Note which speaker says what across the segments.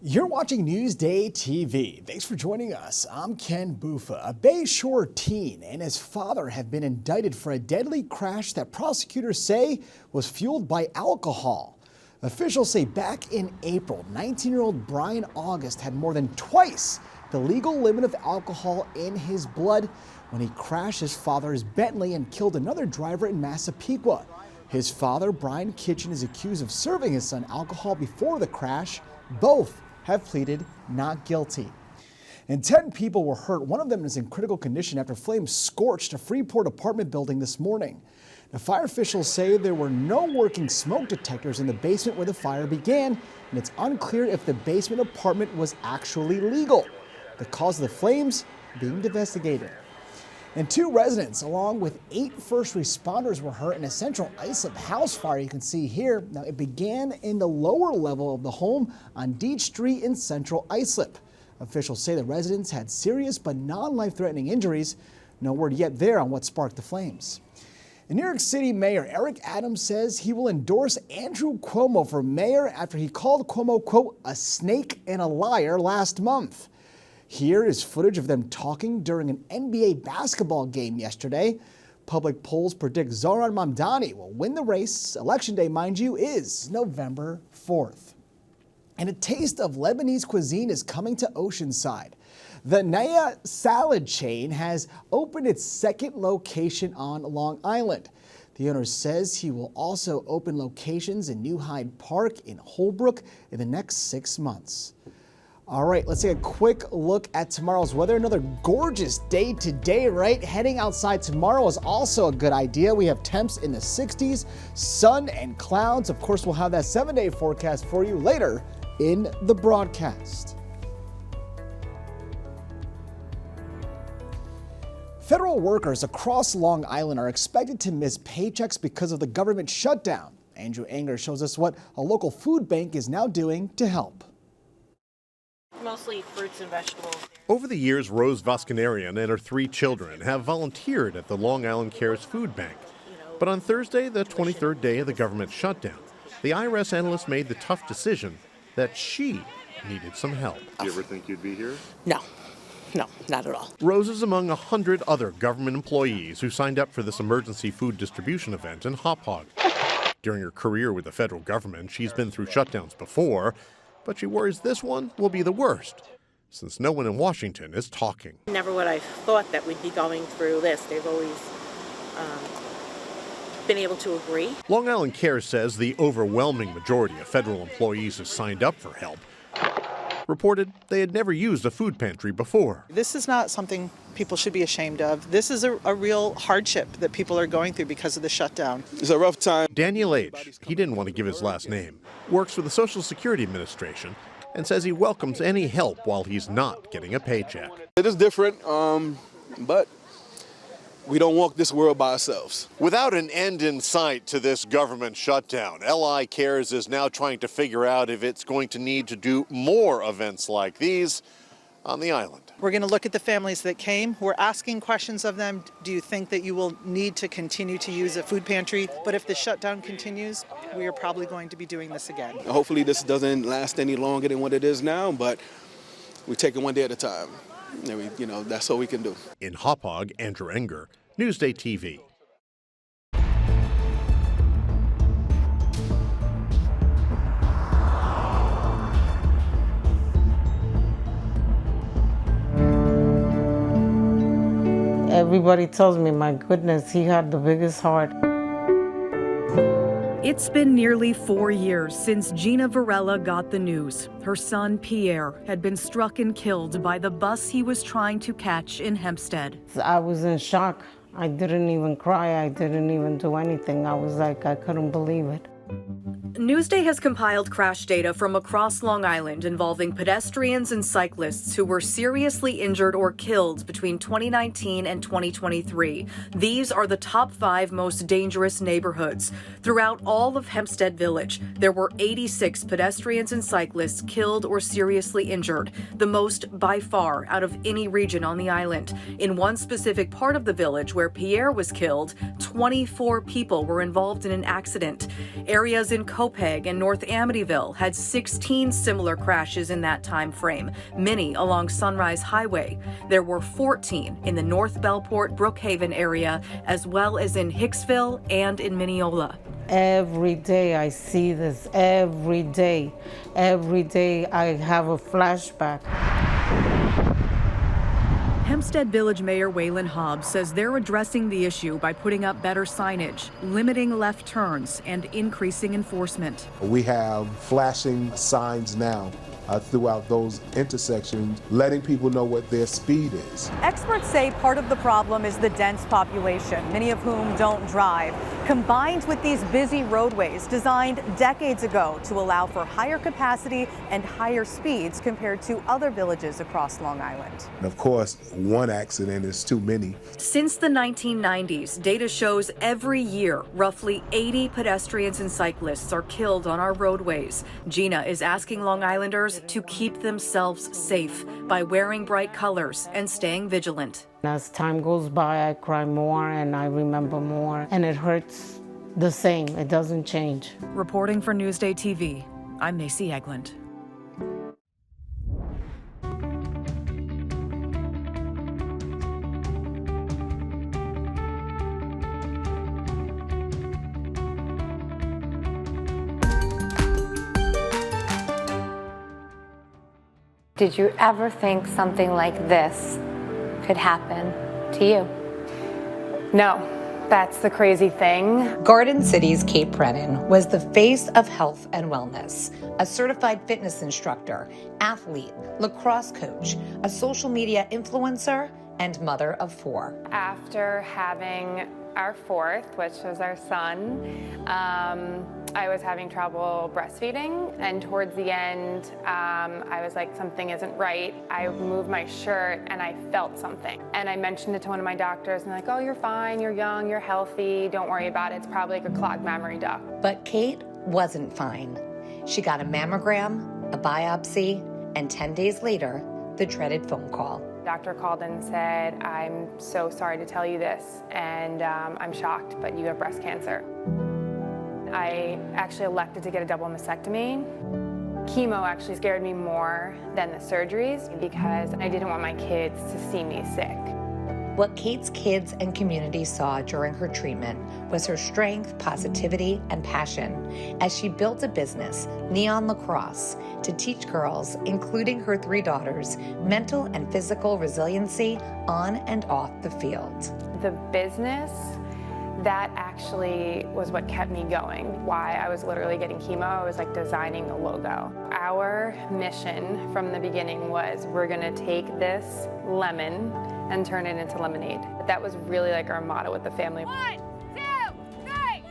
Speaker 1: You're watching Newsday TV. Thanks for joining us. I'm Ken Bufa. A Bayshore teen and his father have been indicted for a deadly crash that prosecutors say was fueled by alcohol. Officials say back in April, 19-year-old Brian August had more than twice the legal limit of alcohol in his blood when he crashed his father's Bentley and killed another driver in Massapequa. His father, Brian Kitchen, is accused of serving his son alcohol before the crash. Both have pleaded not guilty. And 10 people were hurt. One of them is in critical condition after flames scorched a Freeport apartment building this morning. The fire officials say there were no working smoke detectors in the basement where the fire began, and it's unclear if the basement apartment was actually legal. The cause of the flames being investigated. And 2 residents, along with 8 first responders, were hurt in a central Islip house fire you can see here. Now, it began in the lower level of the home on Deach Street in central Islip. Officials say the residents had serious but non-life-threatening injuries. No word yet there on what sparked the flames. And New York City Mayor Eric Adams says he will endorse Andrew Cuomo for mayor after he called Cuomo, quote, a snake and a liar last month. Here is footage of them talking during an NBA basketball game yesterday. Public polls predict Zohran Mamdani will win the race. Election day, mind you, is November 4th. And a taste of Lebanese cuisine is coming to Oceanside. The Naya salad chain has opened its second location on Long Island. The owner says he will also open locations in New Hyde Park in Holbrook in the next 6 months. All right, let's take a quick look at tomorrow's weather. Another gorgeous day today, right? Heading outside tomorrow is also a good idea. We have temps in the 60s, sun and clouds. Of course, we'll have that 7-day forecast for you later in the broadcast. Federal workers across Long Island are expected to miss paychecks because of the government shutdown. Andrew Anger shows us what a local food bank is now doing to help.
Speaker 2: Mostly fruits and vegetables.
Speaker 3: Over the years, Rose Voskanarian and her 3 children have volunteered at the Long Island Cares Food Bank. But on Thursday, the 23rd day of the government shutdown, the IRS analyst made the tough decision that she needed some help.
Speaker 4: Do you ever think you'd be here?
Speaker 2: No, not at all.
Speaker 3: Rose is among 100 other government employees who signed up for this emergency food distribution event in Hop Hog. During her career with the federal government, she's been through shutdowns before, but she worries this one will be the worst, since no one in Washington is talking.
Speaker 2: Never would I thought that we'd be going through this. They've always been able to agree.
Speaker 3: Long Island Cares says the overwhelming majority of federal employees who signed up for help reported they had never used a food pantry before.
Speaker 5: This is not something people should be ashamed of. This is a real hardship that people are going through because of the shutdown.
Speaker 4: It's a rough time.
Speaker 3: Daniel H., he didn't want to give his last name, works for the Social Security Administration and says he welcomes any help while he's not getting a paycheck.
Speaker 4: It is different, but we don't walk this world by ourselves.
Speaker 3: Without an end in sight to this government shutdown, LI Cares is now trying to figure out if it's going to need to do more events like these on the island.
Speaker 5: We're going to look at the families that came. We're asking questions of them. Do you think that you will need to continue to use a food pantry? But if the shutdown continues, we are probably going to be doing this again.
Speaker 4: Hopefully this doesn't last any longer than what it is now, but we take it one day at a time. And that's all we can do.
Speaker 3: In Hop Hog, Andrew Enger, Newsday TV.
Speaker 6: Everybody tells me, my goodness, he had the biggest heart.
Speaker 7: It's been nearly 4 years since Gina Varela got the news. Her son, Pierre, had been struck and killed by the bus he was trying to catch in Hempstead.
Speaker 6: I was in shock. I didn't even cry. I didn't even do anything. I was like, I couldn't believe it.
Speaker 7: Newsday has compiled crash data from across Long Island involving pedestrians and cyclists who were seriously injured or killed between 2019 and 2023. These are the top 5 most dangerous neighborhoods. Throughout all of Hempstead Village, there were 86 pedestrians and cyclists killed or seriously injured, the most by far out of any region on the island. In one specific part of the village where Pierre was killed, 24 people were involved in an accident. Areas in Copeg and North Amityville had 16 similar crashes in that time frame, many along Sunrise Highway. There were 14 in the North Bellport, Brookhaven area, as well as in Hicksville and in Mineola.
Speaker 6: Every day I see this, every day. Every day I have a flashback.
Speaker 7: Hempstead Village Mayor Waylon Hobbs says they're addressing the issue by putting up better signage, limiting left turns, and increasing enforcement.
Speaker 8: We have flashing signs now throughout those intersections, letting people know what their speed is.
Speaker 9: Experts say part of the problem is the dense population, many of whom don't drive, combined with these busy roadways designed decades ago to allow for higher capacity and higher speeds compared to other villages across Long Island.
Speaker 8: And of course, one accident is too many.
Speaker 7: Since the 1990s, data shows every year roughly 80 pedestrians and cyclists are killed on our roadways. Gina is asking Long Islanders to keep themselves safe by wearing bright colors and staying vigilant.
Speaker 6: As time goes by, I cry more and I remember more, and it hurts the same. It doesn't change.
Speaker 7: Reporting for Newsday TV, I'm Macy Eglund.
Speaker 10: Did you ever think something like this could happen to you? No, that's the crazy thing.
Speaker 11: Garden City's Kate Brennan was the face of health and wellness, a certified fitness instructor, athlete, lacrosse coach, a social media influencer, and mother of 4.
Speaker 10: After having our 4th, which was our son, I was having trouble breastfeeding, and towards the end, I was like, something isn't right. I moved my shirt and I felt something. And I mentioned it to one of my doctors, and they're like, oh, you're fine, you're young, you're healthy, don't worry about it. It's probably like a clogged mammary duct.
Speaker 11: But Kate wasn't fine. She got a mammogram, a biopsy, and 10 days later, the dreaded phone call.
Speaker 10: The doctor called and said, I'm so sorry to tell you this, and I'm shocked, but you have breast cancer. I actually elected to get a double mastectomy. Chemo actually scared me more than the surgeries because I didn't want my kids to see me sick.
Speaker 11: What Kate's kids and community saw during her treatment was her strength, positivity, and passion as she built a business, Neon Lacrosse, to teach girls, including her 3 daughters, mental and physical resiliency on and off the field.
Speaker 10: The business, that actually was what kept me going. Why I was literally getting chemo, I was like designing the logo. Our mission from the beginning was we're gonna take this lemon and turn it into lemonade. That was really like our motto with the family. 1, 2, 3,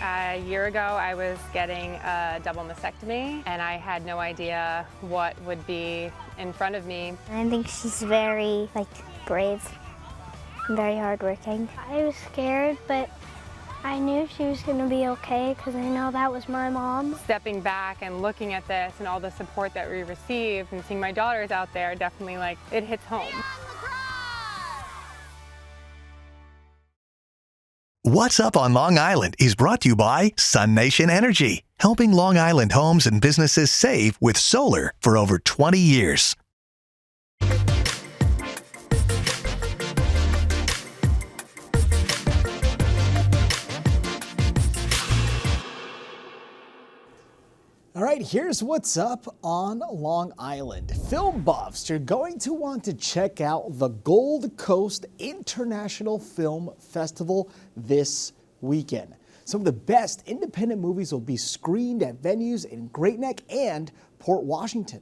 Speaker 10: A year ago, I was getting a double mastectomy, and I had no idea what would be in front of me.
Speaker 12: I think she's very, brave. Very hardworking. I was scared, but I knew she was going to be okay because I know that was my mom.
Speaker 10: Stepping back and looking at this and all the support that we received and seeing my daughters out there, definitely it hits home.
Speaker 13: What's Up on Long Island is brought to you by Sun Nation Energy, helping Long Island homes and businesses save with solar for over 20 years.
Speaker 1: All right, here's what's up on Long Island. Film buffs are going to want to check out the Gold Coast International Film Festival this weekend. Some of the best independent movies will be screened at venues in Great Neck and Port Washington.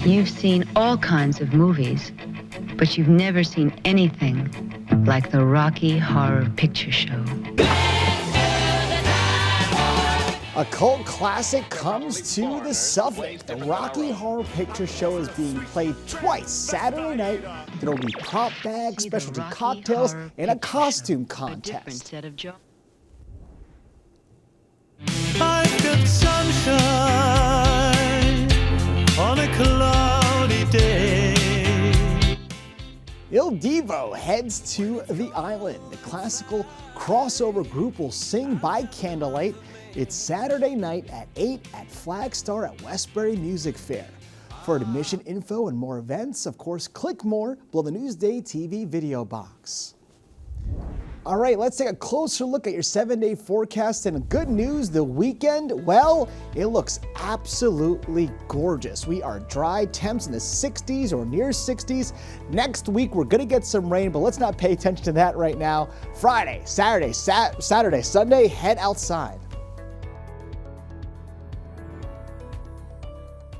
Speaker 14: You've seen all kinds of movies, but you've never seen anything like the Rocky Horror Picture Show.
Speaker 1: A cult classic comes to the Suffolk. The Rocky Horror Picture Show is being played twice Saturday night. There will be prop bags, specialty cocktails, and a costume contest.
Speaker 14: I've
Speaker 15: got sunshine on a cloudy day.
Speaker 1: Il Divo heads to the island. The classical crossover group will sing by candlelight. It's Saturday night at 8 at Flagstar at Westbury Music Fair. For admission info and more events, of course, click more below the Newsday TV video box. All right, let's take a closer look at your 7-day forecast. And good news, the weekend, well, it looks absolutely gorgeous. We are dry, temps in the 60s or near 60s. Next week, we're gonna get some rain, but let's not pay attention to that right now. Friday, Saturday, Sunday, head outside.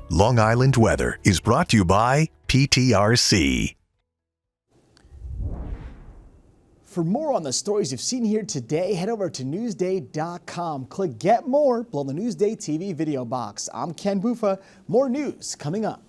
Speaker 13: Long Island weather is brought to you by PTRC.
Speaker 1: For more on the stories you've seen here today, head over to Newsday.com. Click Get More below the Newsday TV video box. I'm Ken Buffa. More news coming up.